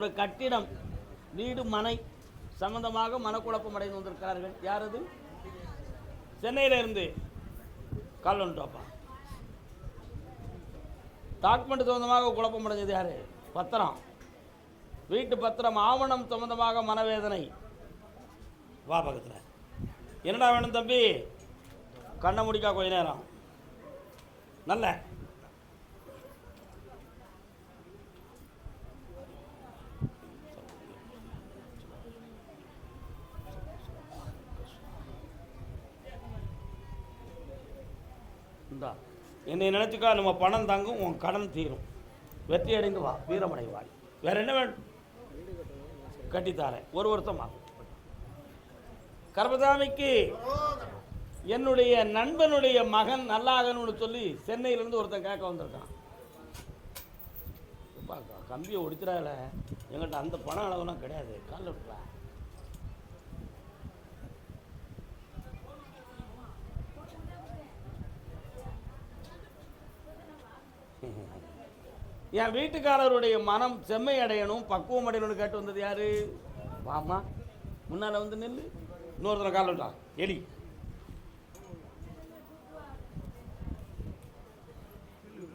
ஒரு கட்டிடம் வீடு மனை சம்பந்தமாக மனக்குழப்பம் அடைந்து வந்திருக்கிறார்கள். யார் அது? சென்னையில இருந்து கால் வந்துட்டோப்பா. டாக்குமெண்ட் சம்பந்தமாக குழப்பம் அடைஞ்சது யாரு? பத்திரம், வீட்டு பத்திரம், ஆவணம் சம்பந்தமாக மனவேதனை. வா பக்கத்தில். என்னடா வேணும் தம்பி? கண்ணை முடிக்கா கொஞ்ச நேரம். நல்ல என்னை நினைச்சுக்கா, நம்ம பணம் தாங்கும், உன் கடன் தீரும், வெற்றி அடைந்து வா, வீரமடைவாய். வேற என்ன வேண்டும்? கட்டித்தாரேன், ஒரு வருஷம் ஆகும். கர்மசாமிக்கு என்னுடைய நண்பனுடைய மகன் நல்லாகணும்னு சொல்லி சென்னையிலேருந்து ஒருத்தன் கேட்க வந்திருக்கான். கம்பியை ஒடிச்சிடால, எங்கிட்ட அந்த பணம் அளவுலாம் கிடையாது, காலில் விட்டுறா. என் வீட்டுக்காரருடைய மனம் செம்மை அடையணும், பக்குவம் அடையணும்னு கேட்டு வந்தது யாரு? வாமா முன்னால் வந்து நெல்லு. இன்னொருத்தனை கால விட்டான் எலி.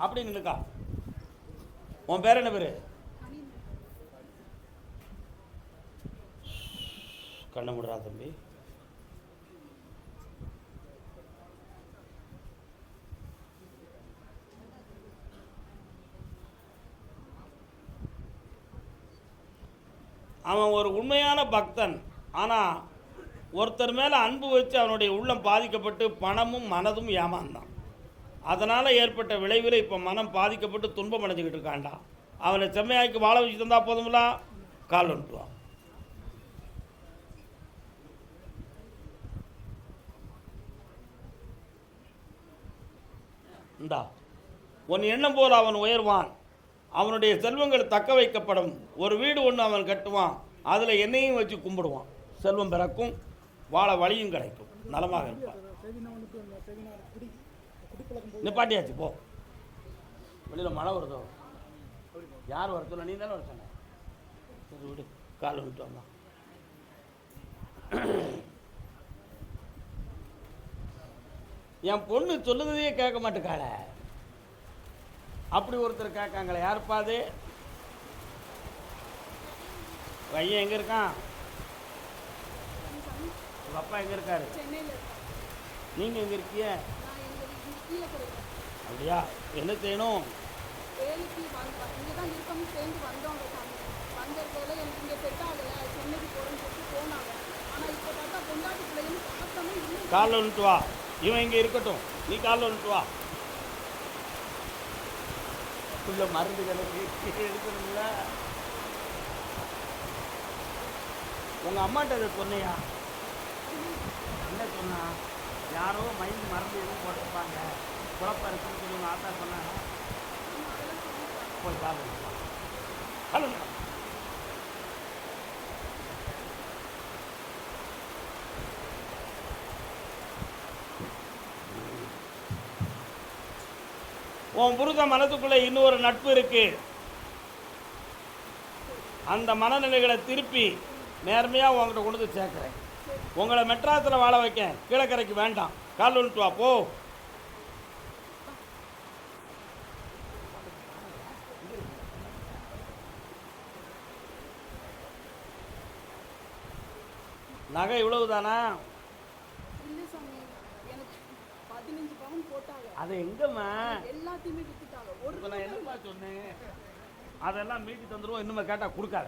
அப்படி நின்னுக்கா. உன் பேர் என்ன பேரு? கண்ண முடுறா தம்பி. அவன் ஒரு உண்மையான பக்தன். ஆனால் ஒருத்தர் மேலே அன்பு வச்சு அவனுடைய உள்ளம் பாதிக்கப்பட்டு பணமும் மனதும் ஏமாந்தான். அதனால் ஏற்பட்ட விளைவில் இப்போ மனம் பாதிக்கப்பட்டு துன்பம் அடைஞ்சிக்கிட்டு இருக்காண்டா. அவனை செம்மையாக்கி வாழ வச்சு தந்தா போதும்ல. கால் வந்துட்டுவான். இந்தா உன் எண்ணம் போல் அவன் உயர்வான், அவனுடைய செல்வங்கள் தக்க வைக்கப்படும். ஒரு வீடு ஒன்று அவன் கட்டுவான், அதில் என்னையும் வச்சு கும்பிடுவான். செல்வம் பிறக்கும், வாழ வழியும் கிடைக்கும், நலமாக இருப்பான். நிப்பாட்டியாச்சு போ. வெளியில் மழை வருதோ? யார் வர சொல்ல? நீ தானே வர சொன்ன. சரி விடு, கால் விட்டு வந்தான். என் பொண்ணு சொல்லுறதையே கேட்க மாட்டேக்காள. அப்படி ஒருத்தர் கேட்காங்களே, யாருப்பா அது? பையன் எங்கே இருக்கான்? உங்கள் அப்பா எங்கே இருக்காரு? நீங்கள் எங்கே இருக்கீங்க? அப்படியா? என்ன செய்யணும்? காலில் வந்துட்டு வா. இவன் இங்கே இருக்கட்டும், நீ காலில் வந்துட்டு வா. உள்ள மருந்து கிடக்கு எடுக்கணும்ல. உங்கள் அம்மாட்ட அதை சொன்னையா? என்ன சொன்னா? யாரோ மைண்ட் மருந்து எதுவும் போட்டிருப்பாங்க, குழப்பம் இருக்குன்னு சொல்லி உங்கள் ஆத்தா சொன்னாங்க. போய் பாருங்க. ஹலோ, உன் புருஷ மனசுக்குள்ளே இன்னொரு நட்பு இருக்கு. அந்த மனநிலைகளை திருப்பி நேர்மையாக உங்கள்கிட்ட கொண்டு வந்து சேர்க்குறேன். உங்களை மெட்ராஸில் வாழ வைக்க, கீழக்கரைக்கு வேண்டாம். கால் வந்துட்டு வா போ. நகை இவ்வளவு தானா? அது எங்கம்மா? நான் என்னம்மா சொன்னேன்? அதெல்லாம் மீட்டி தந்துடுவோம். இன்னுமே கேட்டால் கொடுக்காத.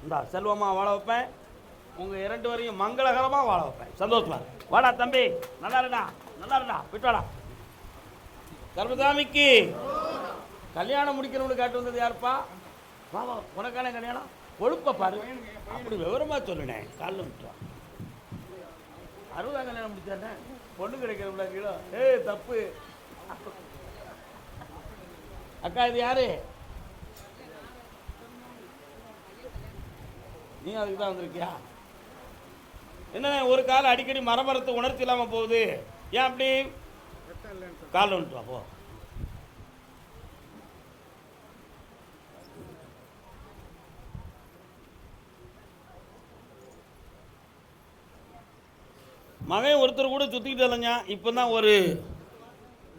இந்தா செல்வமாக வாழ வைப்பேன், உங்கள் 2 வரையும் மங்களகரமாக வாழ வைப்பேன். சந்தோஷமா வாடா தம்பி. நல்லா இருடா, நல்லா இருடா, போயிட்டு வாடா. கர்மசாமிக்கு கல்யாணம் முடிக்கணும்னு கேட்டு வந்தது யாருப்பா? வா வா, உனக்கான கல்யாணம். கொழுப்ப பாரு, அப்படி விவரமாக சொல்லுனேன். காலில் விட்டுருவான். 60 கல்யாணம் முடிச்சானே, பொண்ணு கிடைக்கிறவங்களா கீழே? தப்பு. அக்கா இது யாரு? நீ அதுக்கு தான் வந்திருக்கியா? என்ன ஒரு காலம் அடிக்கடி மரமரத்து உணர்ச்சி இல்லாமல் போகுது, ஏன் அப்படி? கால் வந்துட்டு வா போ. மகன் ஒருத்தர் கூட சுற்றிக்கிட்டு இல்லைங்க. இப்போ தான் ஒரு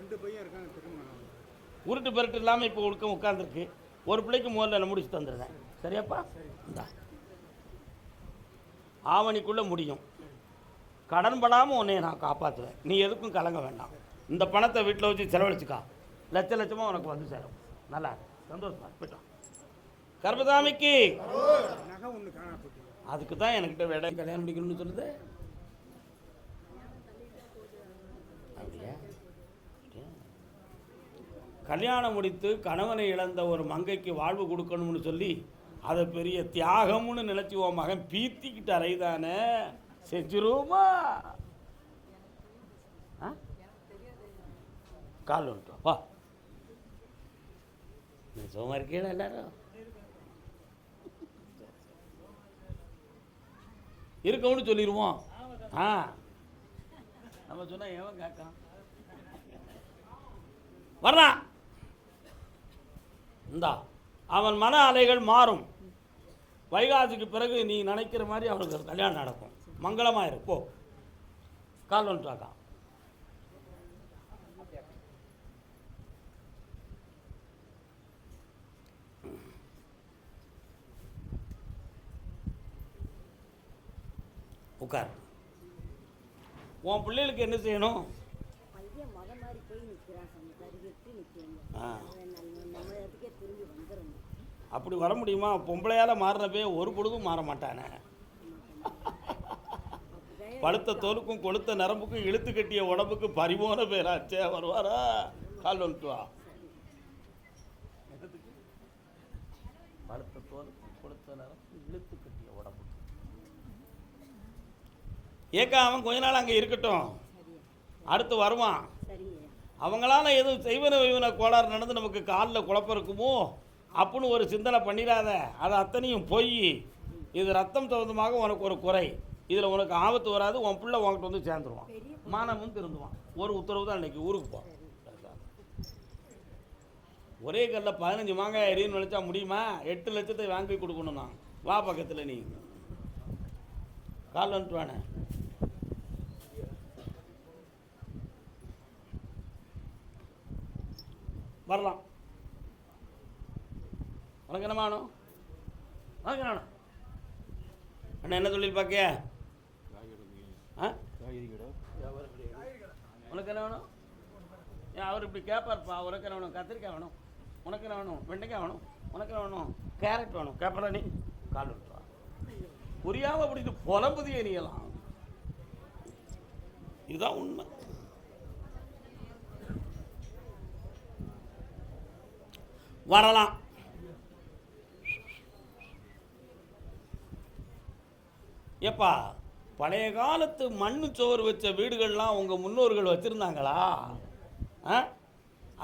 2 பையன் இருக்காங்க திருமணம். உருட்டு பெருட்டு இல்லாமல் இப்போ உட்காந்துருக்கு. ஒரு பிள்ளைக்கு முதல்ல முடிச்சு தந்துடுறேன். சரியாப்பா? இந்தா ஆவணிக்குள்ளே முடியும். கடன் படாமல் உன்னைய நான் காப்பாற்றுவேன். நீ எதுக்கும் கலங்க வேண்டாம். இந்த பணத்தை வீட்டில் வச்சு செலவழிச்சுக்கா. லட்சமாக உனக்கு வந்து சேரும். நல்லா சந்தோஷமா போயிட்டோம். கர்பதாமிக்கு நகை ஒன்று காணா போட்டு. அதுக்கு தான் என்கிட்ட வேலை கல்யாணம் முடிக்கணும்னு சொல்லுது. அப்படியா? கல்யாணம் முடித்து கணவனை இழந்த ஒரு மங்கைக்கு வாழ்வு கொடுக்கணும்னு சொல்லி அதை பெரிய தியாகம்னு நினச்சி உன் மகன் பீத்திக்கிட்டு அறைதானே செஞ்சிருவோமா? கால் வந்துட்டோம் வா. நிஜமா இருக்கீங்களா எல்லாரும்? இருக்கவுன்னு சொல்லிடுவோம். நம்ம சொன்னா எவன் கேட்கான்? வர்றான் இந்தா. அவன் மன அலைகள் மாறும். வைகாசிக்கு பிறகு நீ நினைக்கிற மாதிரி அவனுக்கு கல்யாணம் நடக்கும். மங்களமாக இருக்கு. போ. கால் வந்துட்டாக்கா. உட்கார். உன் பிள்ளைகளுக்கு என்ன செய்யணும்? அப்படி வர முடியுமா? பொம்பளையால் மாறினப்பே ஒரு பொழுதும் மாற மாட்டானே. பழுத்த தோலுக்கும் கொளுத்த நரம்புக்கும் இழுத்து கட்டிய உடம்புக்கு பரிபோன பேராச்சே. வருவாரா? கால் வந்துட்டு வா. பழுத்த தோலுக்கும் கொளுத்த நரம்புக்கும் இழுத்து கட்டிய உடம்புக்கு ஏக்கா அவன் கொஞ்ச நாள் அங்கே இருக்கட்டும். அடுத்து வருவான். அவங்களால எதுவும் செய்வன வைவன கோளாறு நடந்து நமக்கு காலில் குழப்பம் இருக்குமோ அப்படின்னு ஒரு சிந்தனை பண்ணிடாத. அது அத்தனையும் பொய். இது ரத்தம் சம்பந்தமாக உனக்கு ஒரு குறை. இதில் உனக்கு ஆபத்து வராது. உன் பிள்ளை உங்கள்கிட்ட வந்து சேர்ந்துருவான். மானமும் திருந்துவான். ஒரு உத்தரவு தான் இன்றைக்கி ஊருக்கு போ. ஒரே கல்லில் 15 மாங்காய் எரியுன்னு நினச்சா முடியுமா? 8 லட்சத்தை வாங்கி கொடுக்கணும் தான். வா பக்கத்தில் நீ. கால் வந்துட்டு வானே. வரலாம். உனக்கு என்ன வேணும்? உனக்கு என்ன வேணும்? அண்ணா என்ன தொழில் பார்க்க? உனக்கு என்ன வேணும்? ஏன் அவர் இப்படி கேட்பார்ப்பா. உனக்கு என்ன வேணும்? கத்திரிக்காய் வேணும். உனக்கு என்ன வேணும்? வெண்டைக்காய் வேணும். உனக்கு என்ன வேணும்? கேரட் வேணும். கேட்படா நீ. கால் விட்டுவா. புரியாமல் அப்படிட்டு புலம்புதிய நீலாம். இதுதான் உண்மை. வரலாம். எப்பா பழைய காலத்து மண்ணு சோறு வச்ச வீடுகள்லாம் உங்கள் முன்னோர்கள் வச்சுருந்தாங்களா?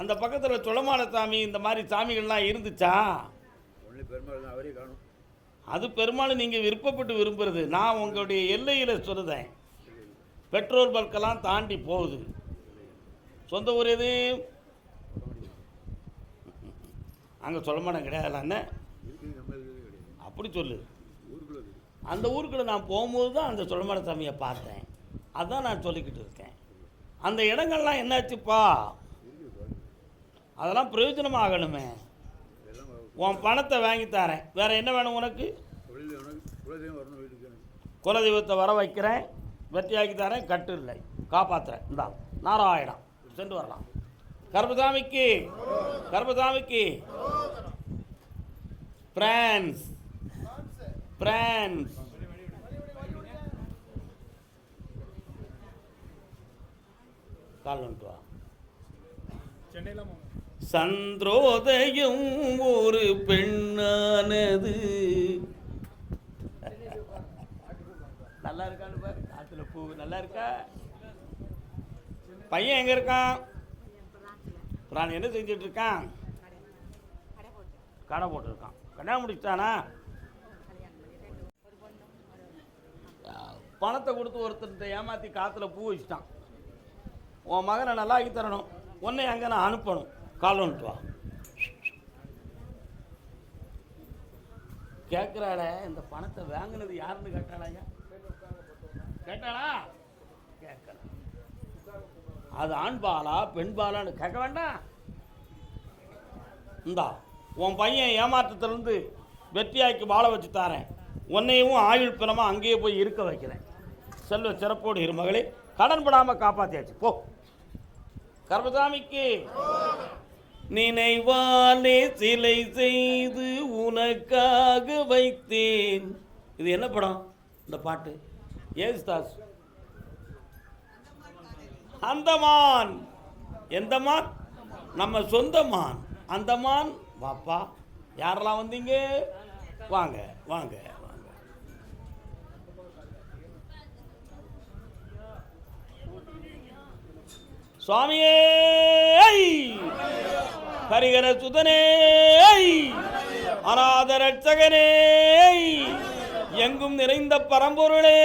அந்த பக்கத்தில் சுளமானசாமி இந்த மாதிரி சாமிகள்லாம் இருந்துச்சா? அது பெரும்பாலும் நீங்கள் விருப்பப்பட்டு விரும்புகிறது. நான் உங்களுடைய எல்லையில் சொல்லுதேன். பெட்ரோல் பல்கெல்லாம் தாண்டி போகுது. சொந்த ஊர் எது? அங்கே சொல்லமானம் கிடையாதுலான்னு அப்படி சொல்லு. அந்த ஊருக்குள்ள நான் போகும்போது தான் அந்த சொல்லமான சாமியை பார்த்தேன். அதான் நான் சொல்லிக்கிட்டு இருக்கேன். அந்த இடங்கள்லாம் என்னாச்சுப்பா? அதெல்லாம் பிரயோஜனமாகணுமே. உன் பணத்தை வாங்கி தரேன். வேறு என்ன வேணும் உனக்கு? குலதெய்வத்தை வர வைக்கிறேன். வெற்றியாக்கி தரேன். கட்டு இல்லை, காப்பாற்றுறேன். இந்தா நாராயணா சென்று வரலாம். கர்பசாமிக்கு கர்பசாமிக்கு பிரான்ஸ் பிரான்ஸ் கால் வந்துட்டு வா. சந்திரோதயம் ஒரு பெண்ணானது. நல்லா இருக்கான்னு பாரு. காத்துல பூ நல்லா இருக்கா? பையன் எங்க இருக்கான்? பிரான் என்ன செஞ்சுட்டு இருக்கான்? கடை போட்டிருக்கான். கல்யாணம் முடிச்சிட்டானா? பணத்தை கொடுத்து ஒருத்தர்கிட்ட ஏமாற்றி காற்றுல பூ வச்சுட்டான். உன் மகனை நல்லா ஆக்கி தரணும். உன்னை அங்கே நான் அனுப்பணும். கால் வந்துட்டு வா. கேட்குறாள இந்த பணத்தை வாங்கினது யாருன்னு கேட்டாளா? கேட்டாளா? கேட்கறேன். அது ஆண்பாலா பெண்பாலான்னு கேட்க வேண்டாம். இந்தா உன் பையன் ஏமாற்றத்திலிருந்து வெற்றியாக்கி வாழ வச்சு தாரேன். உன்னையும் ஆயுள் பிணமா அங்கேயே போய் இருக்க வைக்கிறேன். செல்வ சிறப்போடு இரு மகளே, கடன் படாம காப்பாத்தியாச்சு. போ. கர்மசாமிக்கு நினைவாலே சிலை செய்து உனக்காக வைத்தேன். இது என்ன படம்? இந்த பாட்டு ஏசுதாஸ். அந்தமான். எந்த மான்? நம்ம சொந்த மான். அந்தமான். வாப்பா, யாரெல்லாம் வந்தீங்க? வாங்க வாங்க வாங்க. சுவாமியே, ஹரிகர சுதனே, அநாத ரட்சகனே, எங்கும் நிறைந்த பரம்பொருளே.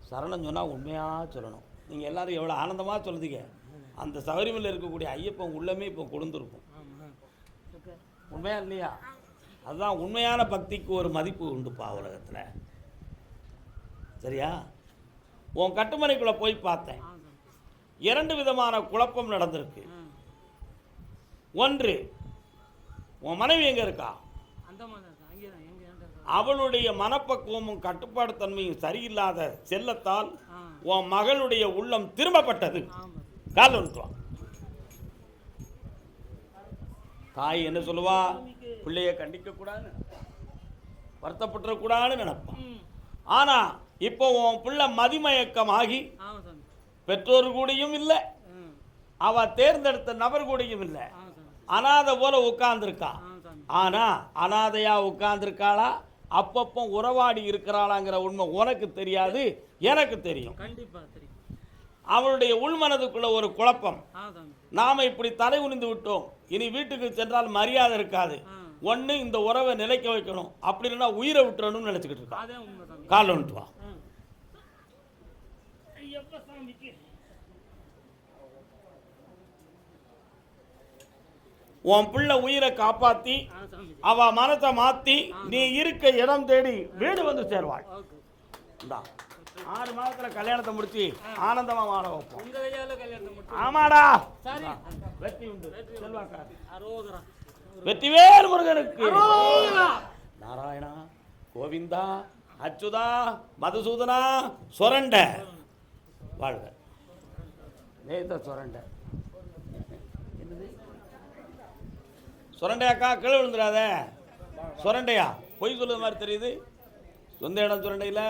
சரணம் சொன்னால் உண்மையாக சொல்லணும். நீங்கள் எல்லாரும் எவ்வளோ ஆனந்தமாக சொல்லுதீங்க. அந்த சபரிமலையில் இருக்கக்கூடிய ஐயப்பன் உள்ளமே இப்போ கொழுந்துருக்கும். உண்மையா இல்லையா? அதுதான் உண்மையான பக்திக்கு ஒரு மதிப்பு உண்டுப்பா உலகத்தில். சரியா? உன் கட்டுமனைக்குள்ளே போய் பார்த்தேன். 2 விதமான குழப்பம் நடந்திருக்கு. ஒன்று, உன் மனைவி எங்கே இருக்கா? அவளுடைய மனப்பக்குவமும் கட்டுப்பாடு தன்மையும் சரியில்லாத செல்லத்தால் உன் மகளுடைய உள்ளம் திரும்பப்பட்டது. கால் வந்துட்டுவான். தாய் என்ன சொல்லுவா? பிள்ளைய கண்டிக்க கூடாது, வருத்தப்பட்டுறக்கூடாதுன்னு நினைப்பான். ஆனா இப்போ உன் பிள்ளை மதிமயக்கமாகி பெற்றோர் கூடயும் இல்லை, அவ தேர்ந்தெடுத்த நபர் கூடயும் இல்லை, அனாதை போல உட்கார்ந்துருக்கா. ஆனா அனாதையா உட்கார்ந்துருக்காளா, அப்பப்போ உறவாடி இருக்கிறாளாங்கிற உண்மை உனக்கு தெரியாது, எனக்கு தெரியும். அவளுடைய உள்மனதுக்குள்ள ஒரு குழப்பம். நாம இப்படி தலை குனிந்து விட்டோம், இனி வீட்டுக்கு சென்றால் மரியாதை இருக்காது, ஒன்று இந்த உறவை நிலைக்க வைக்கணும், அப்படி இல்லைன்னா உயிரை விட்டுறணும்னு நினைச்சுக்கிட்டு இருக்கா. கால் வந்துட்டு வா. உன் பிள்ளை உயிரை காப்பாத்தி அவ மனத்தை மாத்தி நீ இருக்க இடம் தேடி வீடு வந்து சேர்வாள். 6 மாதத்துல கல்யாணத்தை முடிச்சு ஆனந்தமா வாழ வைப்போம். ஆமாடா, வெற்றி உண்டு. வெற்றிவேல் முருகனுக்கு நாராயணா, கோவிந்தா, அச்சுதா, மதுசூதனா, சொரண்ட வாழ்க. நேத்த சொரண்ட என்னது? சொரண்டையாக்கா, கீழே விழுந்துடாத. சொரண்டையா? பொய் சொல்லுது மாதிரி தெரியுது. சொந்த இடம் சுரண்டையில்.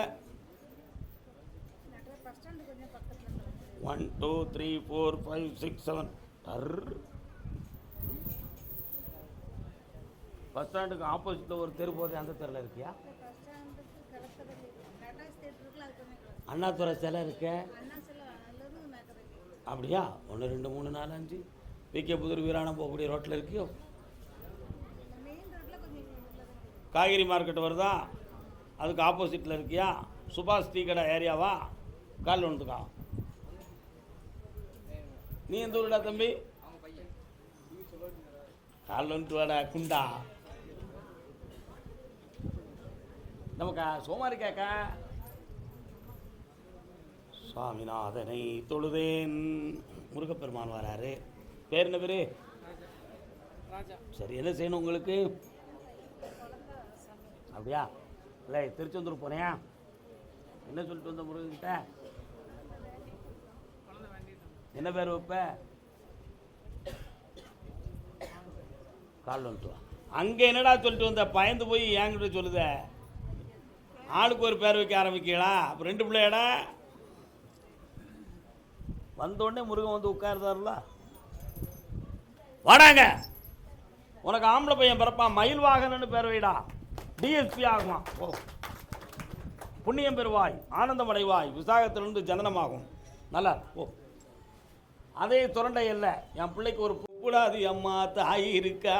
1 2 3 4 5 6 7 பஸ் ஸ்டாண்டுக்கு ஆப்போசிட்டில் ஒரு தெரு போதே, அந்த தெருவில் இருக்கியா? அண்ணாதுரை சிலை இருக்க. அப்படியா? 1 2 3 4 5 விகே புதூர் வீராணம் போகக்கூடிய ரோட்டில் இருக்கியோ? காய்கறி மார்க்கெட் வருதா, அதுக்கு ஆப்போசிட்டில் இருக்கியா? சுபாஷ் டீ கடை ஏரியாவா? கால் ஒன்றுக்கா. நீ எந்த ஊருடா தம்பி? கால் ஒன்று வாடா குண்டா. நமக்கா சோமாரி கேக்கா. சுவாமிநாதனை தொழுதேன். முருகப்பெருமான் வராரு. பேர் என்ன பேரு? சரி, என்ன செய்யணும் உங்களுக்கு? அப்படியா? இல்லை, திருச்செந்தூர் போனேன். என்ன சொல்லிட்டு வந்த முருகன்கிட்ட? என்ன பேர் வைப்ப? கால் வந்துட்டு வா. அங்கே என்னடா சொல்லிட்டு வந்த? பயந்து போய் என்கிட்ட சொல்லுத. ஆளுக்கு ஒரு பேர் வைக்க ஆரம்பிக்கலா. அப்போ 2 பிள்ளையடா. வந்தோடனே முருகன் வந்து உட்கார்ந்தாருல. வாடாங்க, உனக்கு ஆம்பளை பையன் பிறப்பான், மயில் வாகனன்னு பேர் வைடா, டிஎஸ்பி ஆகுமா. ஓ, புண்ணியம் பெறுவாய், ஆனந்தம் அடைவாய், விசாகத்திலிருந்து ஜனனமாகும். நல்லா ஓ. அதே சுரண்டை இல்லை, என் பிள்ளைக்கு ஒரு புக்கூடாது அம்மா தாய் இருக்கா.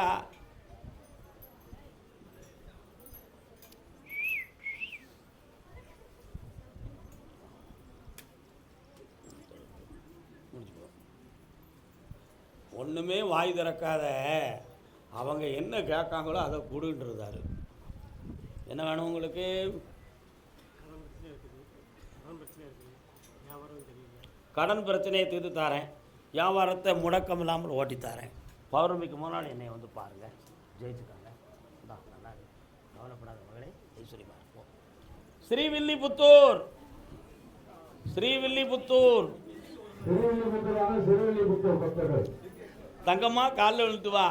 ஒன்றுமே வாய் திறக்காத, அவங்க என்ன கேட்காங்களோ அதை கொடுன்றாரு. என்ன வேணும் உங்களுக்கு? கடன் பிரச்சனையை தீர்த்து தாரேன், வியாபாரத்தை முடக்கம் இல்லாமல் ஓட்டி தாரேன். பௌர்ணமிக்கு முன்னால் என்னை வந்து பாருங்கள், ஜெயிச்சுக்காங்க. நல்லா இருக்கு, கவலைப்படாத மகளே, ஐஸ்வர்யமாக இருப்போம். ஸ்ரீவில்லிபுத்தூர், ஸ்ரீவில்லிபுத்தூர் தங்கம்மா காலில் விழுத்து வா.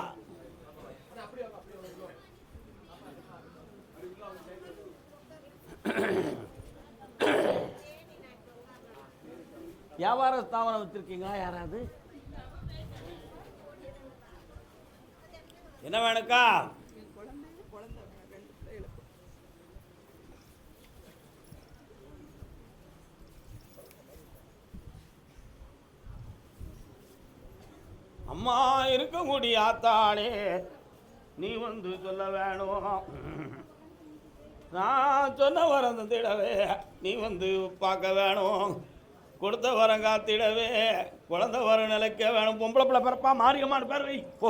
வியாபார ஸ்தாபனம் வச்சிருக்கீங்களா யாராவது? என்ன வேணுக்கா? அம்மா இருக்க முடியாத்தாளே, நீ வந்து சொல்ல வேணும். நான் சொன்ன வரம் தந்திடவே நீ வந்து பார்க்க வேணும். கொடுத்த வரம் காத்திடவே குழந்தை வரம் நிலைக்க வேணும். பொம்பளை பிள்ளை பிறப்பா மாரியம்மான்னு பேர் வை. ஓ,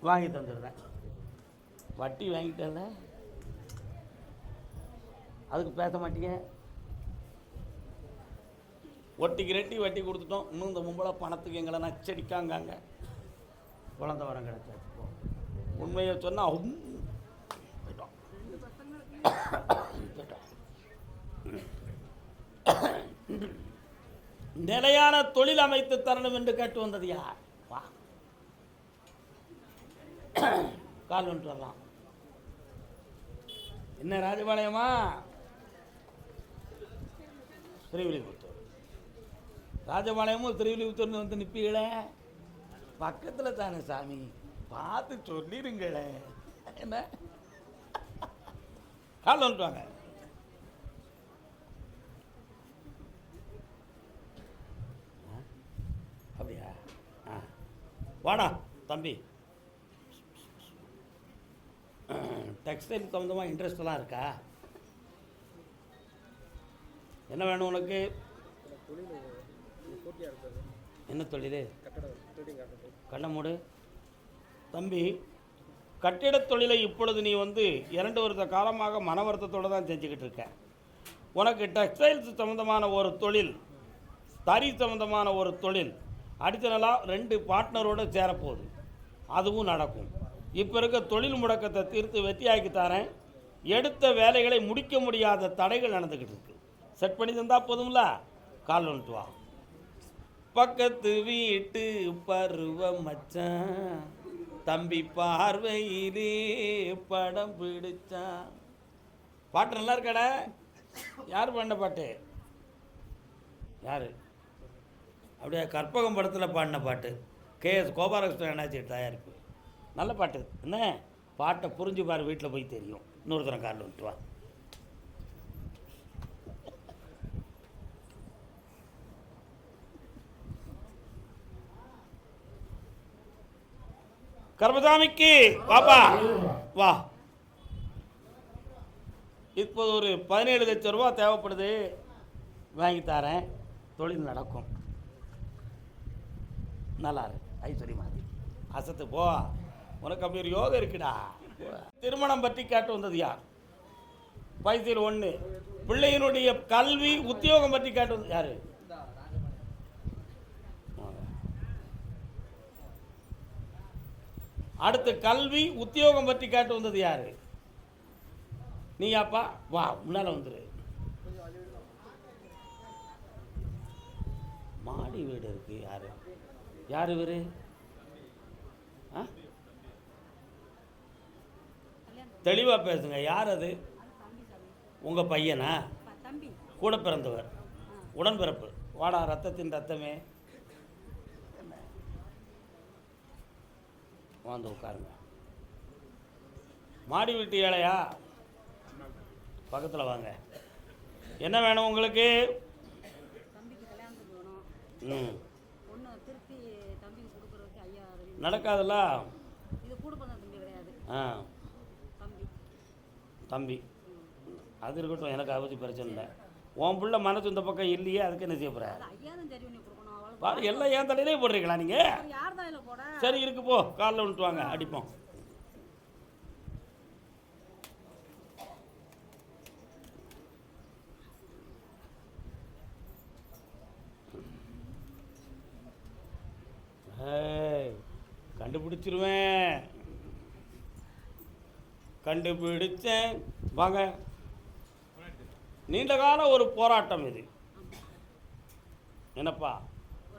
வாங்கி தந்துடுறேன். வட்டி வாங்கிட்டல, அதுக்கு பேச மாட்டீங்க. ஒட்டிக்கு ரெட்டி வட்டி கொடுத்துட்டோம். இன்னும் இந்த பொம்பளை பணத்துக்கு எங்களை நச்சடிக்காங்க. குழந்தை வரம் கிடைச்சாச்சு. உண்மையை சொன்னால் நிலையான தொழில் அமைத்து தரணும் என்று கேட்டு வந்தது யார்? வா, கால் வந்துட்டு வரலாம். என்ன ராஜபாளையமா? ஸ்ரீவில்லிபுத்தூர். ராஜபாளையமும் ஸ்ரீவில்லிபுத்தூர்னு வந்து நிற்பீங்களே, பக்கத்தில் தானே சாமி, பார்த்து சொல்லிருங்களே. என்ன கால் வந்துட்டாங்க. அப்படியா? வாடா தம்பி. டெக்ஸ்டைல் சம்மந்தமாக இன்ட்ரெஸ்டெல்லாம் இருக்கா? என்ன வேணும் உனக்கு? என்ன தொழில்? கண்ண மூடு தம்பி. கட்டிடத் தொழிலை இப்பொழுது நீ வந்து 2 வருட காலமாக மன வருத்தத்தோடு தான் செஞ்சுக்கிட்டு இருக்க. உனக்கு டெக்ஸ்டைல்ஸ் சம்மந்தமான ஒரு தொழில், தறி சம்மந்தமான ஒரு தொழில் அடிஷனலாக 2 பார்ட்னரோடு சேரப்போகுது. அதுவும் நடக்கும். இப்போ இருக்க தொழில் முடக்கத்தை தீர்த்து வெற்றியாக்கி தரேன். எடுத்த வேலைகளை முடிக்க முடியாத தடைகள் நடந்துக்கிட்டு இருக்கு. செட் பண்ணி தந்தால் போதும்ல. கால் வந்துட்டு வா. பக்கத்து வீட்டு பருவ மச்சான் தம்பி பார்வையிலே படம் பிடிச்சான். பாட்டு நல்லா இருக்கடா. யார் பாடின பாட்டு? யார்? அப்படியே கற்பகம் படத்தில் பாடின பாட்டு. KS கோபாலகிருஷ்ணன் என்னாச்சு தயாரிப்பு. நல்ல பாட்டு. என்ன பாட்டை புரிஞ்சு பாரு, வீட்டில் போய் தெரியும். இன்னொரு தரம் காலில் விட்டு வா. கர்மசாமிக்கு பாப்பா வா. இப்போது ஒரு 17 லட்சம் ரூபா தேவைப்படுது, வாங்கி தரேன். தொழில் நடக்கும். நல்லா இருக்கு, ஐஸ்வர்யமா அசத்து போ. உனக்கு அப்படி ஒரு யோகம் இருக்குடா. திருமணம் பற்றி கேட்டு வந்தது யார்? பைசில் 1. பிள்ளையினுடைய கல்வி உத்தியோகம் பற்றி கேட்டு வந்தது யாரு? அடுத்து கல்வி உத்தியோகம் பற்றி கேட்டு வந்தது யாரு? நீயாப்பா வா, முன்னால வந்துரு. மாடி வீடு இருக்கு. யாரு யாரு இவரு? தெளிவா பேசுங்க. யார் அது? உங்க பையனா? கூட பிறந்தவர், உடன்பிறப்பு. வாடா, ரத்தத்தின் ரத்தமே. வந்து உட்காருங்க. மாடி வீட்டு ஏழையா? பக்கத்தில் வாங்க. என்ன வேணும் உங்களுக்கு? நடக்காதுல்ல. தம்பி அது இருக்கட்டும், எனக்கு அதை பற்றி பிரச்சனை இல்லை. உன் பிள்ளை மனசு இந்த பக்கம் இல்லையே, அதுக்கு என்ன செய்ய போகிற? பாரு, எல்லாம் ஏன் தலையிலே போடுறீங்களா நீங்கள்? சரி இருக்கு, போ. காலில் விட்டு வாங்க, அடிப்போம். ஏய், கண்டுபிடிச்சிருவேன். கண்டுபிடிச்சேன். வாங்க. நீண்ட கால ஒரு போராட்டம் இது. என்னப்பா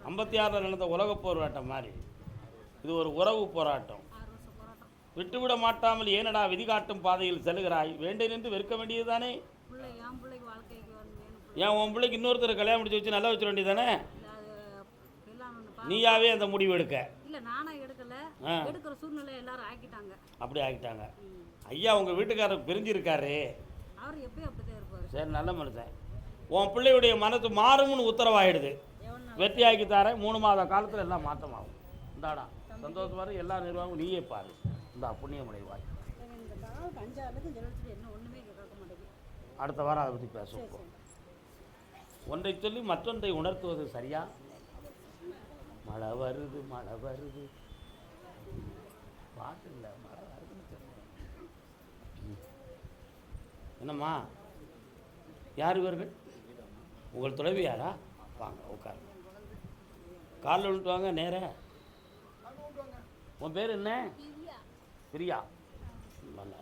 56 நடந்த உலகப் போராட்டம் மாதிரி இது ஒரு உறவு போராட்டம். விட்டுவிட மாட்டாமல் ஏனடா விதிகாட்டும் பாதையில் செல்கிறாய்? வேண்டேன் என்று வெறுக்க வேண்டியது தானே? ஏன் உன் பிள்ளைக்கு இன்னொருத்தர் கல்யாணம் முடிச்சு வச்சு நல்லா வச்சிட வேண்டியது தானே? நீயாவே அந்த முடிவு எடுக்க அப்படி ஆக்கிட்டாங்க. ஐயா உங்கள் வீட்டுக்காரர் பிரிஞ்சிருக்காரு. சரி, நல்ல மனுஷன். உன் பிள்ளையுடைய மனசு மாறும்னு உத்தரவாயிடுது. வெற்றியாக்கி தரேன். 3 மாத காலத்தில் எல்லாம் மாற்றமாகும். இந்தாடா சந்தோஷமாக எல்லா நிர்வாகம் நீயே பாரு. இந்த புண்ணியமடைவாய். அடுத்த வாரம் அதை பற்றி பேசுவோம். ஒன்றை சொல்லி மற்றொன்றை உணர்த்துவது சரியா? மழை வருது மழை வருது பாட்டு இல்லை, மழை வருதுன்னு சொன்னேன். என்னம்மா யார் இவர்கள்? உங்கள் துணைவி யாரா? வாங்க உட்காரு. காலில் விழுட்டு வாங்க. நேர உன் பேர் என்ன? பிரியா. நல்லா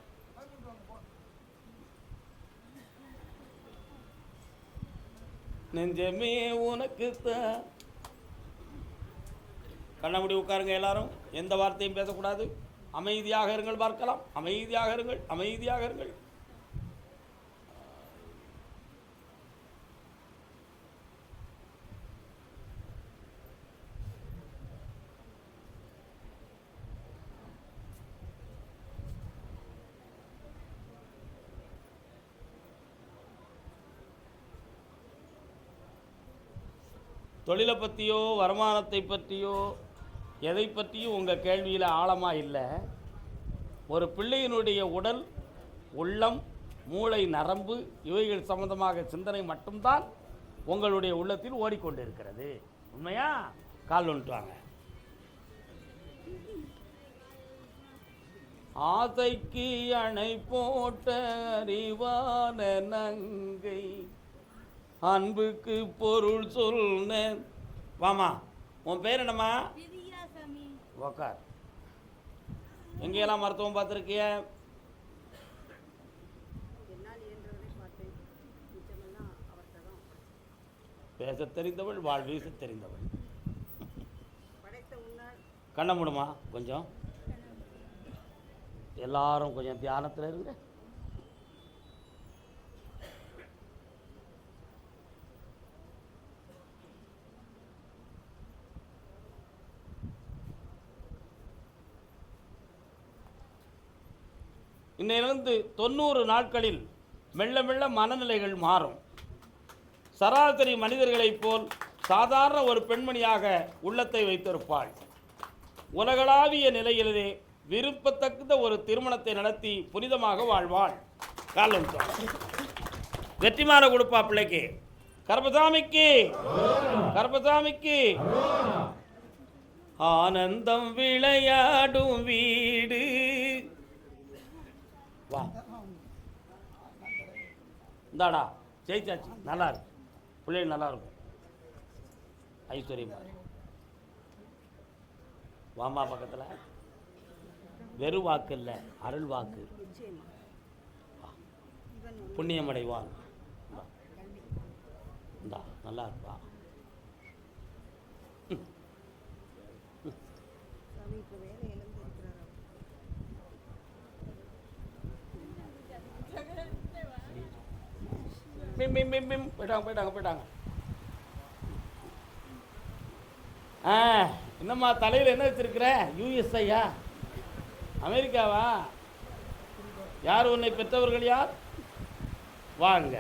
நெஞ்சமே உனக்கு கண்ணமுடி உட்காருங்க. எல்லாரும் எந்த வார்த்தையும் பேசக்கூடாது. அமைதியாக இருங்கள். பார்க்கலாம். அமைதியாக இருங்கள், அமைதியாக இருங்கள். தொழிலை பற்றியோ வருமானத்தை பற்றியோ எதை பற்றியும் உங்கள் கேள்வியில் ஆழமாக இல்லை. ஒரு பிள்ளையினுடைய உடல், உள்ளம், மூளை, நரம்பு இவைகள் சம்பந்தமாக சிந்தனை மட்டும்தான் உங்களுடைய உள்ளத்தில் ஓடிக்கொண்டிருக்கிறது. உண்மையா? கால் வந்துட்டுவாங்க. ஆசைக்கு அணை போட்ட அறிவான நங்கை அன்புக்கு பொருள் சொன்னேன். வாமா. உன் பேர் என்னம்மா? உக்கார். எங்கெல்லாம் மருத்துவம் பார்த்துருக்கிய? பேச தெரிந்தவள், வாழ் வீச தெரிந்தவள். கண்ண மூடுமா கொஞ்சம். எல்லாரும் கொஞ்சம் தியானத்தில் இருங்க. இன்னிலிருந்து 90 நாட்களில் மெல்ல மெல்ல மனநிலைகள் மாறும். சராசரி மனிதர்களைப் போல் சாதாரண ஒரு பெண்மணியாக உள்ளத்தை வைத்திருப்பாள். உலகளாவிய நிலையிலே விருப்பத்தக்க ஒரு திருமணத்தை நடத்தி புனிதமாக வாழ்வாள். காலம் வெற்றிமான கொடுப்பா பிள்ளைக்கு. கர்பசாமிக்கு கர்பசாமிக்கு ஆனந்தம் விளையாடும் வீடு. வா இந்தாடா ஜெயிச்சாச்சு. நல்லா இருக்கு. பிள்ளைகள் நல்லா இருக்கும். ஐஸ்வர்யமா வாமா பக்கத்தில். வெறும் வாக்கு இல்லை, அருள் வாக்கு. புண்ணியமடைவான். இந்தா நல்லா இருப்பா. போயிட்டாங்க. என்னம்மா தலையில் என்ன வச்சிருக்கிற? யூஎஸ்ஐயா? அமெரிக்காவா? யார் உன்னை பெற்றவர்கள்? யார்? வாங்க.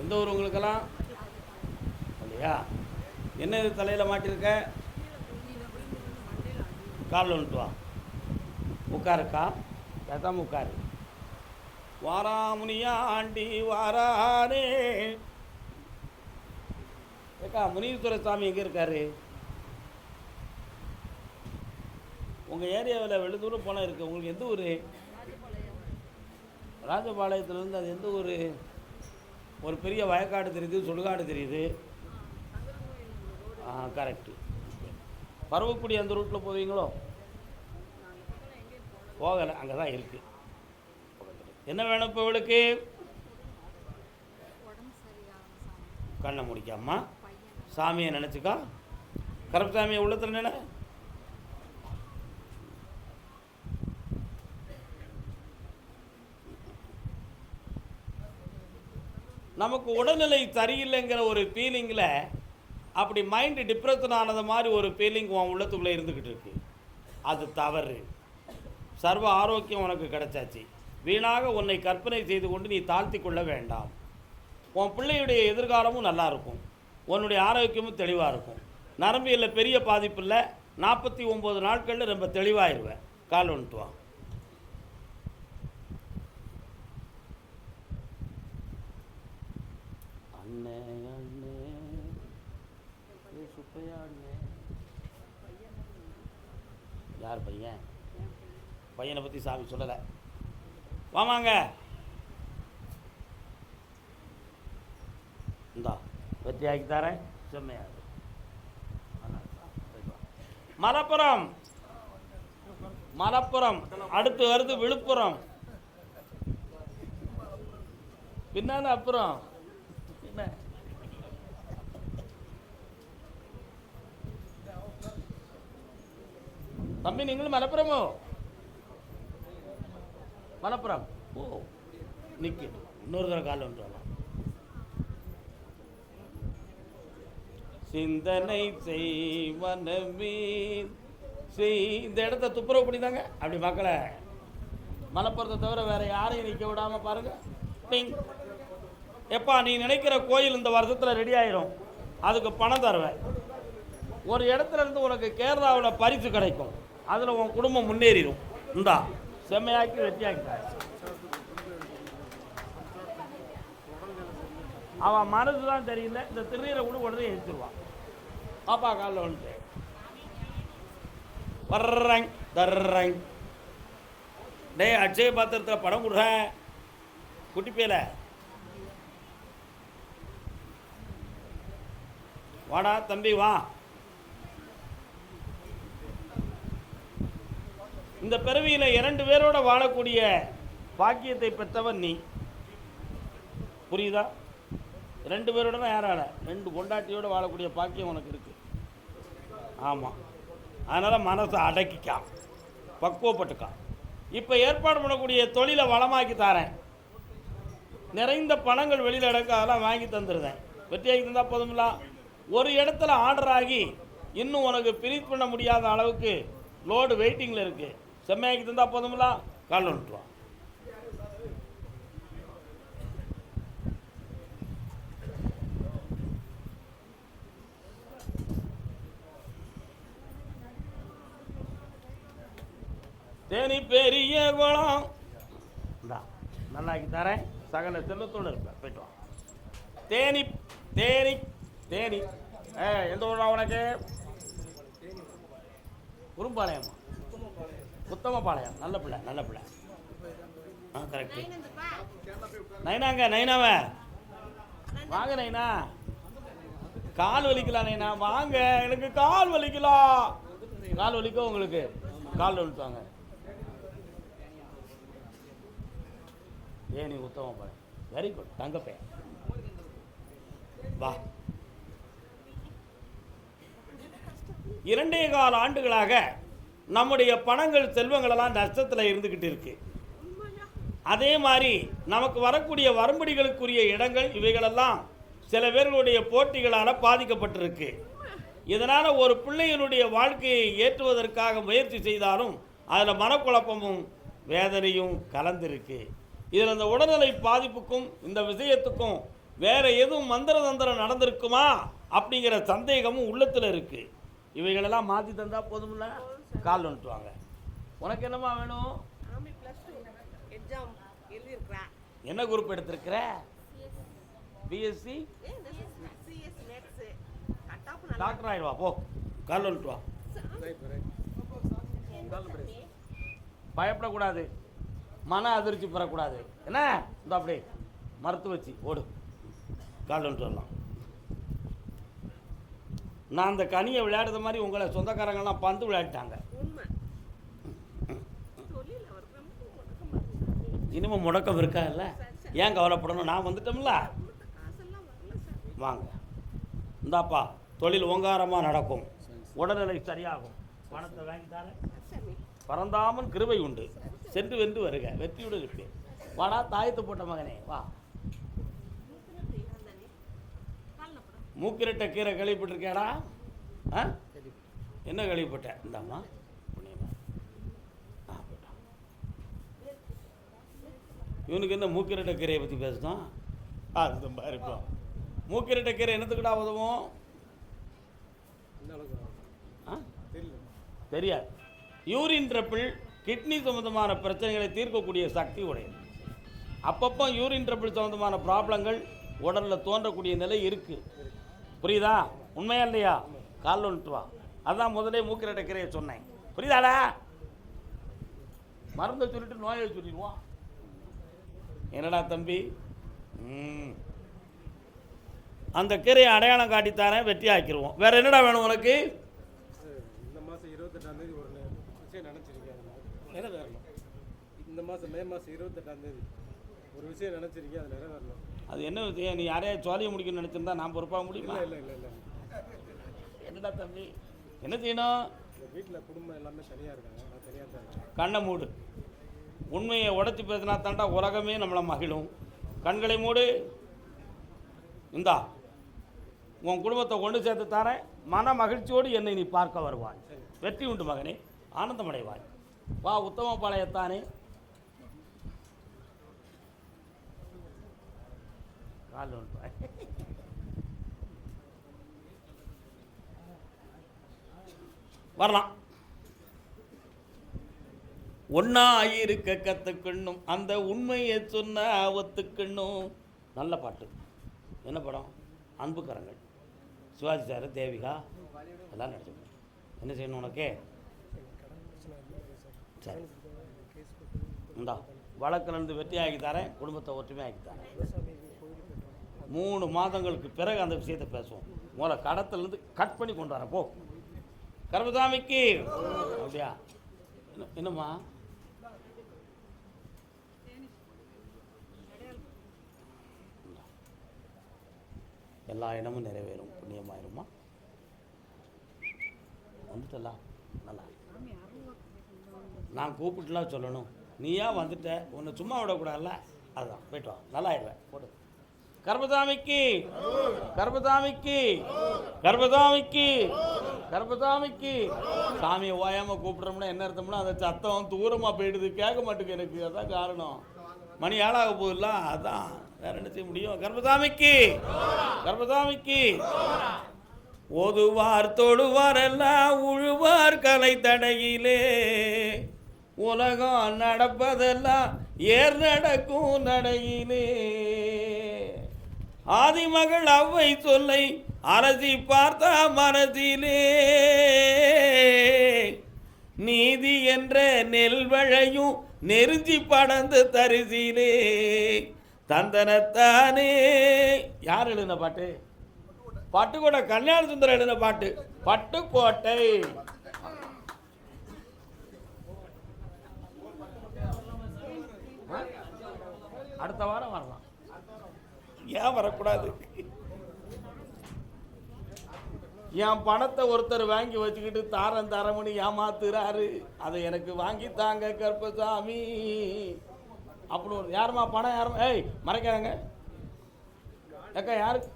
எந்த ஊர் உங்களுக்கெல்லாம்? இல்லையா? என்ன இது தலையில் மாட்டிருக்க? காலில் வந்துட்டு வா. உட்காருக்கா. பேசாம உட்காரு. வாராமுனியா ஆண்டி வாரானே. ஏக்கா முனீஸ்வர சாமி எங்கே இருக்காரு? உங்கள் ஏரியாவில் வெகு தூரம் போனால் இருக்குது. உங்களுக்கு எந்த ஊர்? ராஜபாளையத்துலேருந்து அது எந்த ஊர்? ஒரு பெரிய வயக்காடு தெரியுது, சுடுகாடு தெரியுது. கரெக்டு. பரவக்குடி அந்த ரூட்டில் போவீங்களோ? போகலை, அங்கே தான் இருக்குது. என்ன வேணும் இப்போ இவளுக்கு? கண்ணை முடிக்காமா சாமியை நினச்சிக்கா, கருப்பசாமியை உள்ளத்தில் நினை. நமக்கு உடல்நிலை சரியில்லைங்கிற ஒரு ஃபீலிங்கில் அப்படி மைண்டு டிப்ரெஷன் ஆனது மாதிரி ஒரு ஃபீலிங் உன் உள்ளத்துக்குள்ளே இருந்துக்கிட்டு இருக்கு. அது தவறு. சர்வ ஆரோக்கியம் உனக்கு கிடைச்சாச்சு. வீணாக உன்னை கற்பனை செய்து கொண்டு நீ தாழ்த்தி கொள்ள வேண்டாம். உன் பிள்ளையுடைய எதிர்காலமும் நல்லா இருக்கும், உன்னுடைய ஆரோக்கியமும் தெளிவாக இருக்கும். நரம்பியலில் பெரிய பாதிப்பு இல்லை. 49 நாட்களில் ரொம்ப தெளிவாகிடுவேன். கால் வந்துட்டு வா. அண்ணே அண்ணே சுப்பையா அண்ணே. யார் பையன்? பையனை பற்றி சாமி சொல்லலை. வாமாங்க, இந்தா வெற்றியாக்கி தரேன். செம்மையா மலப்புரம், மலப்புரம் அடுத்து வருது விழுப்புரம், பின்னால அப்புறம் என்ன தம்பி நீங்களும் மலப்புரமோ? மலப்புரம். ஓ நிற்கு, இன்னொரு தடவை கால் வந்துட்டு வரலாம். சிந்தனை செய்வனமே செய். இந்த இடத்த துப்புரவு பண்ணிதாங்க அப்படி மக்களை. மலப்புறத்தை தவிர வேற யாரையும் நிற்க விடாம பாருங்க. எப்பா நீ நினைக்கிற கோயில் இந்த வருஷத்தில் ரெடி ஆயிரும், அதுக்கு பணம் தருவேன். ஒரு இடத்துல இருந்து உனக்கு கேரளாவில் பரிசு கிடைக்கும், அதில் உன் குடும்பம் முன்னேறிடும். இந்தா செம்மையாக்கி வெற்றியாக்கிட்டார். அவன் மனசு தான் தெரியல, இந்த திருநீரை கூட உடனே எடுத்துருவான். பாப்பா காலில் வந்துட்டு வர்றேன் தர்றேன். டே அட்சய பாத்திரத்தில் படம் கொடுறேன் குட்டிப்பேல. வாடா தம்பி வா. இந்த பிறவியில் 2 பேரோட வாழக்கூடிய பாக்கியத்தை பெற்றவன் நீ. புரியுதா? 2 பேரோட தான் யாரால 2 பொண்டாட்டியோட வாழக்கூடிய பாக்கியம் உனக்கு இருக்கு. ஆமாம், அதனால் மனசை அடக்கிக்கா, பக்குவப்பட்டுக்கா. இப்போ ஏற்பாடு பண்ணக்கூடிய தொழிலை வளமாக்கி தரேன். நிறைந்த பணங்கள் வெளியில் எடுக்க அதெல்லாம் வாங்கி தந்துடுறேன். வெற்றியாக்கி தந்தால் போதுங்களா? ஒரு இடத்துல ஆர்டர் ஆகி இன்னும் உனக்கு பிரித் பண்ண முடியாத அளவுக்கு லோடு வெயிட்டிங்கில் இருக்குது. செம்மையாக்கி தந்தால் போதுங்களா? கால் வந்துட்டுருவான். தேனி பெரிய குளம் இந்தா நல்லாக்கி தரேன். சகல செல்லத்தோடு இருப்பேன். போயிட்டு வா. தேனி தேனி தேனி எந்த ஊரா உனக்கு? குறும்பாளையமா? உத்தமபாளையம். நல்ல பிள்ளை, நல்ல பிள்ளை. கரெக்டு. நைனாங்க, நைனாவ வாங்க நைனா. கால் வலிக்கலாம் நைனா, வாங்க. எனக்கு கால் வலிக்கலாம். கால் வலிக்கும் உங்களுக்கு? கால் வலிப்பாங்க. ஏனி உத்தமபாளையம். வெரி குட் தங்கப்பே. வா. 2.25 ஆண்டுகளாக நம்முடைய பணங்கள் செல்வங்களெல்லாம் நஷ்டத்தில் இருந்துக்கிட்டு இருக்கு. அதே மாதிரி நமக்கு வரக்கூடிய வரம்படிகளுக்குரிய இடங்கள் இவைகளெல்லாம் சில பேர்களுடைய போட்டிகளால் பாதிக்கப்பட்டிருக்கு. இதனால் ஒரு பிள்ளையினுடைய வாழ்க்கையை ஏற்றுவதற்காக முயற்சி செய்தாலும் அதில் மனக்குழப்பமும் வேதனையும் கலந்திருக்கு. இதில் இந்த உடல்நிலை பாதிப்புக்கும் இந்த விஷயத்துக்கும் வேறு எதுவும் மந்திர தந்திரம் நடந்திருக்குமா அப்படிங்கிற சந்தேகமும் உள்ளத்தில் இருக்குது. இவைகளெல்லாம் மாற்றி தந்தால் போதும்ல? கால் வந்துட்டுவாங்க. உனக்கு என்னம்மா வேணும்? என்ன குரூப் எடுத்திருக்கிற? பிஎஸ்சி டாக்டர் ஆயிடுவா போ. கால் வந்துட்டு வா. பயப்படக்கூடாது, மன அதிர்ச்சி பெறக்கூடாது. என்ன இந்த அப்படி மறுத்து வச்சு ஓடு. கால் வந்துட்டு வரலாம். நான் அந்த கனியை விளையாடுற மாதிரி உங்களை சொந்தக்காரங்கெல்லாம் பந்து விளையாடிட்டாங்க. உண்மை. தொழில் அவர் ரொம்ப முடக்கமா இருக்கு. இனிமேல் முடக்கம் இருக்கா இல்லை? ஏன் கவலைப்படணும்? நான் வந்துட்டோம்ல. கொடுத்த காசெல்லாம் வரல சாமி. வாங்க, இந்தாப்பா, தொழில் ஓங்காரமாக நடக்கும், உடல்நிலை சரியாகும், பணத்தை வாங்கி தரேன். சாமி. பறந்தாமல் கிருபை உண்டு, சென்று வென்று வருக, வெற்றியுடன் இருப்பேன். வாடா தாயத்து போட்ட மகனே வா. மூக்கிரட்ட கீரை கழிப்பட்டிருக்கேடா? ஆ, என்ன கழிப்பட்ட? இந்தாம்மா புண்ணியமா. இவனுக்கு என்ன மூக்கிரட்ட கீரையை பற்றி பேசுதான்? அதுதான் பாருப்போம். மூக்கிரட்ட கீரை என்னத்துக்குடா உதவும்? தெரியாது. யூரின் ட்ரபிள் கிட்னி சம்மந்தமான பிரச்சனைகளை தீர்க்கக்கூடிய சக்தி உடையது. அப்பப்போ யூரின் ட்ரபிள் சம்மந்தமான ப்ராப்ளங்கள் உடலில் தோன்றக்கூடிய நிலை இருக்குது. புரியுதா? உண்மையா இல்லையா? காலில் வந்துட்டு வா. அதான் முதலே மூக்கிரட்ட கீரையை சொன்னேன். புரியுதாடா? மருந்தை சொல்லிட்டு நோயை சொல்லிடுவான். என்னடா தம்பி? அந்த கீரையை அடையாளம் காட்டித்தாரேன், வெற்றி ஆக்கிடுவோம். வேற என்னடா வேணும் உனக்கு? இந்த மாதம் 28ஆம் ஒரு விஷயம் நினச்சிருக்கேன், நிறைவேறணும். இந்த மாதம் மே மாதம் 28ஆம் ஒரு விஷயம் நினச்சிருக்கேன், அது நிறைவேறணும். அது என்ன விஷயம்? நீ யாரையா சோழியை முடிக்கணும்னு நினச்சிருந்தா நான் பொறுப்பாக முடியுமா? இல்லை இல்லை இல்லை என்னடா தம்பி என்ன செய்யணும்? வீட்டில் குடும்பம் எல்லாமே தனியாக இருக்காங்க, நான் தனியாக தான் இருக்கேன். கண்ணை மூடு. உண்மையை உடச்சி பேசினா தாண்டா உலகமே நம்மளை மகிழும். கண்களை மூடு. இந்தா உன் குடும்பத்தை கொண்டு சேர்த்து தரேன். மன மகிழ்ச்சியோடு என்னை நீ பார்க்க வருவாய். வெற்றி உண்டு மகனே, ஆனந்தமடைவாய். வா உத்தம பாளையத்தானே. கால் ஒன்றாய் வரலாம். ஒன்னா இருக்க கற்றுக்கணும், அந்த உண்மையை சொன்ன ஒத்துக்கணும். நல்ல பாட்டு. என்ன படம்? அன்புக்கரங்கள். சிவாஜி சார், தேவிகா எல்லாம் நடிச்சிருக்கோம். என்ன செய்யணும் உனக்கே? சரி இந்தா வழக்கிலிருந்து வெற்றி ஆக்கி தரேன், குடும்பத்தை ஒற்றுமை ஆக்கி தரேன். 3 மாதங்களுக்கு பிறகு அந்த விஷயத்தை பேசுவோம். முதல்ல கடத்திலேருந்து கட் பண்ணி கொண்டு வரேன். போ கர்மசாமிக்கு. அப்படியா? என்னம்மா? எல்லா இடமும் நிறைவேறும், புண்ணியமாயிருமா. வந்துட்டலாம். நல்லா நான் கூப்பிட்டுலாம் சொல்லணும். நீயா வந்துட்ட, உன்னை சும்மா விடக்கூடாதுல்ல. அதுதான் போய்ட்டு வா, நல்லா ஆயிடுவேன். போடு. கர்மசாமிக்கு, கர்மசாமிக்கு, கர்மசாமிக்கு, கர்மசாமிக்கு. சாமியை ஓயாமல் கூப்பிட்றோம்னா என்ன அர்த்தம்னா அந்த சத்தம் தூரமாக போயிடுது, கேட்க மாட்டேங்குது எனக்கு. அதான் காரணம். மணி 7 போகுதுல்ல, அதான். வேற என்ன செய்ய முடியும்? கர்மசாமிக்கு, கர்மசாமிக்கு. ஓதுவார் தொழுவார் எல்லாம் உழுவார் கலை தடையிலே, உலகம் நடப்பதெல்லாம் ஏர் நடக்கும் நடையிலே. ஆதிமகள் அவ்வை சொல்லை அரசி பார்த்தா மனதிலே, நீதி என்ற நெல்வழையும் நெருஞ்சி படந்து தரிசிலே தந்தனத்தானே. யார் எழுதின பாட்டு? பட்டுக்கோட்டை கல்யாண சுந்தரம் எழுதின பாட்டு. பட்டுக்கோட்டை. அடுத்த வாரம் வரலாம். ஏன் வரக்கூடாது? என் பணத்தை ஒருத்தர் வாங்கி வச்சுக்கிட்டு தாரமணி ஏமாத்துறாரு. அதை எனக்கு வாங்கி தாங்க கருப்பசாமி அப்படி ஒரு. யாருமா பணம்? யாரும் ஏய் மறைக்காங்க ஏக்கா. யாருக்கு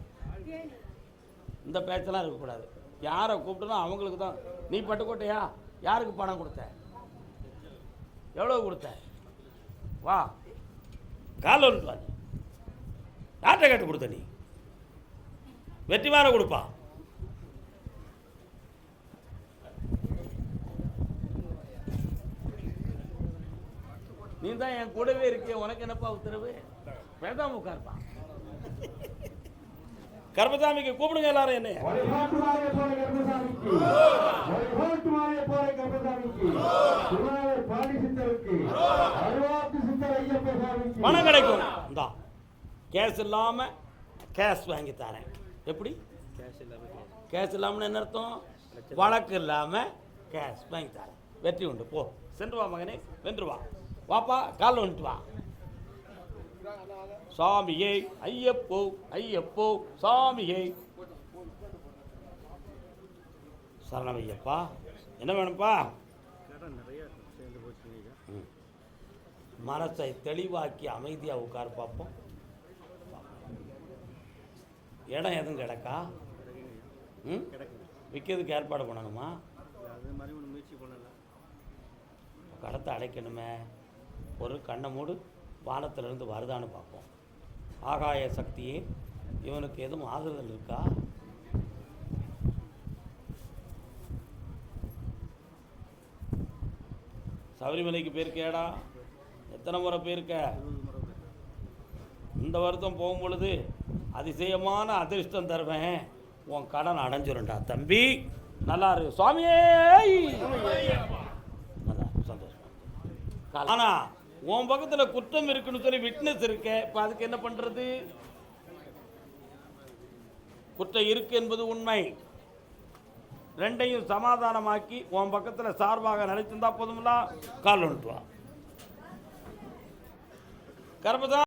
இந்த பேச்செல்லாம் இருக்கக்கூடாது. யாரை கூப்பிட்டனோ அவங்களுக்கு தான். நீ பட்டுக்கோட்டையா? யாருக்கு பணம் கொடுத்த? எவ்வளோ கொடுத்த? வா கால ஒன்று வா. யார்கிட்ட கேட்டு கொடுத்த? நீ வெற்றி மாற கொடுப்பா. நீ தான் என் கூடவே இருக்கிய, உனக்கு என்னப்பா உத்தரவு? வேண்டாம் உட்கார்ப்பா. கர்மசாமிக்கு கூப்பிடுங்க எல்லாரும். என்ன பணம் கிடைக்கும். இந்தா கேஸ் இல்லாம கேஸ் வாங்கி தரேன். எப்படி? கேஷ் இல்லாமல் என்ன அர்த்தம்? வழக்கு இல்லாமல் கேஷ் வாங்கி தரேன். வெற்றி உண்டு. போ, சென்று வா மகனே, வென்று வா. வாப்பா, காலில் வந்துட்டு வா. சாமியே ஐயப்போ ஐயப்போ சாமியே சரணம் ஐயப்பா. என்ன வேணும்ப்பா? மனசை தெளிவாக்கி அமைதியாக உட்கார பார்ப்போம். இடம் எதுவும் கிடக்கா? விற்கிறதுக்கு ஏற்பாடு பண்ணணுமா? கடத்தை அடைக்கணுமே. ஒரு கண்ணை மூடு, வானத்திலிருந்து வருதான்னு பார்ப்போம். ஆகாய சக்தியே, இவனுக்கு எதுவும் ஆதரவு இருக்கா? சபரிமலைக்கு போயிருக்கேடா? எத்தனை முறை போயிருக்க? இந்த வருஷம் போகும் பொழுது அதிசயமான அதிர்ஷ்டம் தருவேன். உன் கடன் அடைஞ்சிருண்டா தம்பி. நல்லா இருக்கு சுவாமியே. நல்லா சந்தோஷம். ஆனா உன் பக்கத்தில் குற்றம் இருக்குன்னு சொல்லி விட்னஸ் இருக்க. இப்போ அதுக்கு என்ன பண்ணுறது? குற்றம் இருக்கு என்பது உண்மை. ரெண்டையும் சமாதானமாக்கி உன் பக்கத்தில் சார்பாக நினைச்சிருந்தா போதும்ல. கால் ஒன்று வா. கர்மதா